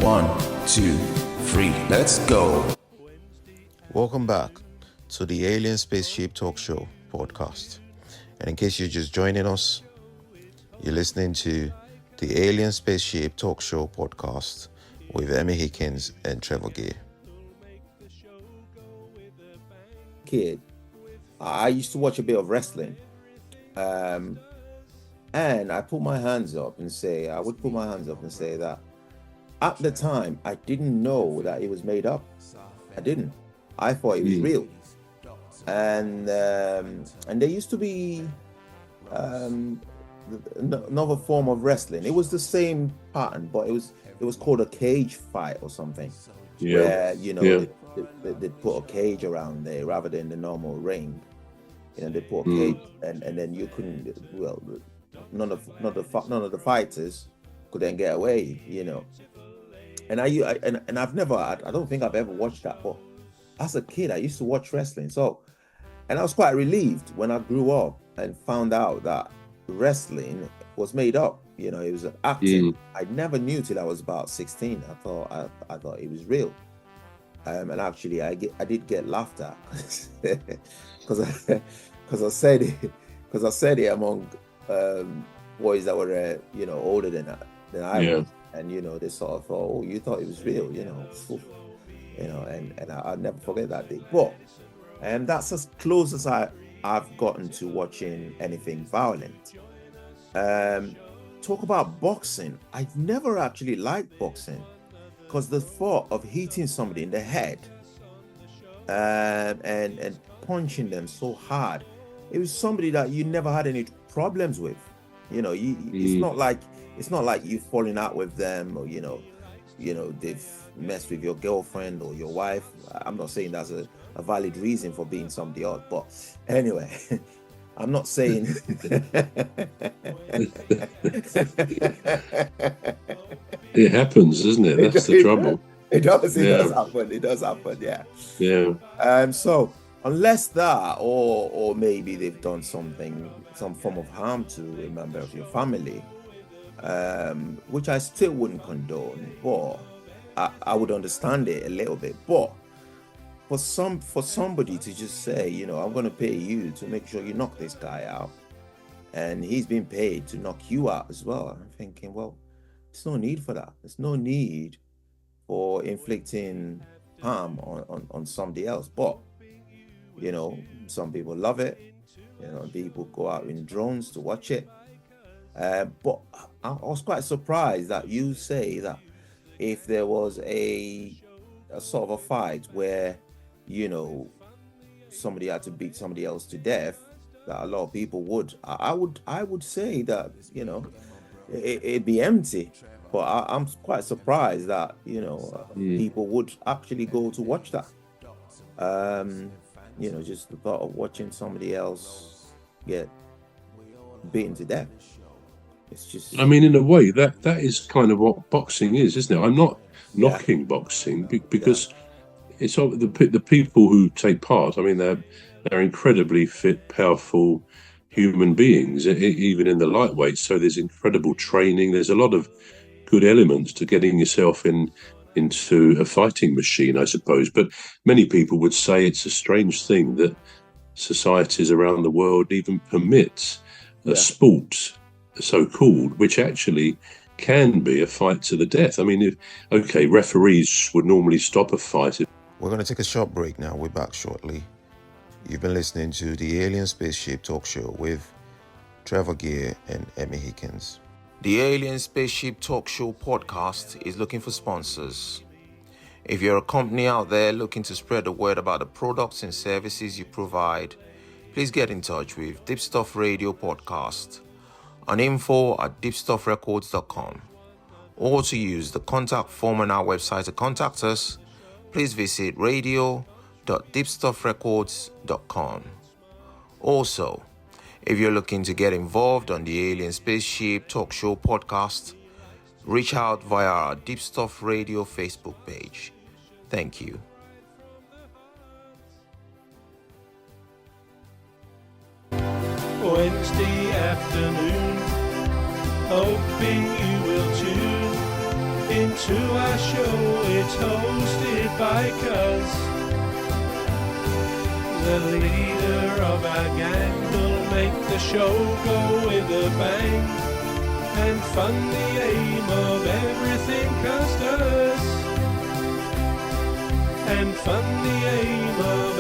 1, 2, 3, let's go. Welcome back to the Alien Spaceship Talk Show podcast. And in case you're just joining us, you're listening to the Alien Spaceship Talk Show podcast with Emmy, Hikins, and Trevor. Kid, I used to watch a bit of wrestling. And I would put my hands up and say that at the time, I didn't know that it was made up. I didn't. I thought it was real. And there used to be another form of wrestling. It was the same pattern, but it was called a cage fight or something. Where they put a cage around there rather than the normal ring. They put a cage, and then you couldn't. Well, none of the fighters could then get away. And I've never. I don't think I've ever watched that, but as a kid, I used to watch wrestling. And I was quite relieved when I grew up and found out that wrestling was made up. It was acting. I never knew till I was about 16. I thought it was real. And actually, I did get laughed at because I said it among boys that were older than I was, and they sort of thought, oh, you thought it was real, and I'll never forget that day. But that's as close as I've gotten to watching anything violent. Talk about boxing. I never actually liked boxing because the thought of hitting somebody in the head and punching them so hard, it was somebody that you never had any problems with. It's not like you falling out with them, or they've messed with your girlfriend or your wife. I'm not saying that's a valid reason for being somebody else, but anyway, I'm not saying it happens, doesn't it? That's the trouble. It does happen. Yeah. So unless that, or maybe they've done some form of harm to a member of your family, which I still wouldn't condone, but I would understand it a little bit. But for somebody to just say, I'm going to pay you to make sure you knock this guy out, and he's been paid to knock you out as well, I'm thinking, well, there's no need for that. There's no need for inflicting harm on somebody else. But some people love it. People go out in drones to watch it. But I was quite surprised that you say that if there was a sort of a fight where somebody had to beat somebody else to death, that a lot of people would. I would say that it'd be empty. But I'm quite surprised that people would actually go to watch that. Just the thought of watching somebody else get beaten to death. It's just. I mean, in a way, that is kind of what boxing is, isn't it? I'm not knocking boxing because it's the people who take part. I mean, they're incredibly fit, powerful human beings, even in the lightweight. So there's incredible training. There's a lot of good elements to getting yourself into a fighting machine, I suppose. But many people would say it's a strange thing that societies around the world even permit a sport, so-called, which actually can be a fight to the death. I mean, referees would normally stop a fight. We're going to take a short break now. We're back shortly. You've been listening to the Alien Spaceship Talk Show with Trevor and Emmy Hikins. The Alien Spaceship Talk Show podcast is looking for sponsors. If you're a company out there looking to spread the word about the products and services you provide, please get in touch with Deepstuff Radio Podcast on info@deepstuffrecords.com, or to use the contact form on our website to contact us, please visit radio.deepstuffrecords.com. Also, if you're looking to get involved on the Alien Spaceship Talk Show podcast, reach out via our Deepstuff Radio Facebook page. Thank you. Wednesday afternoon, hoping you will tune into our show. It's hosted by Cuz, the leader of our gang. Will make the show go with a bang and fund the aim of everything Cuz does, and fund the aim of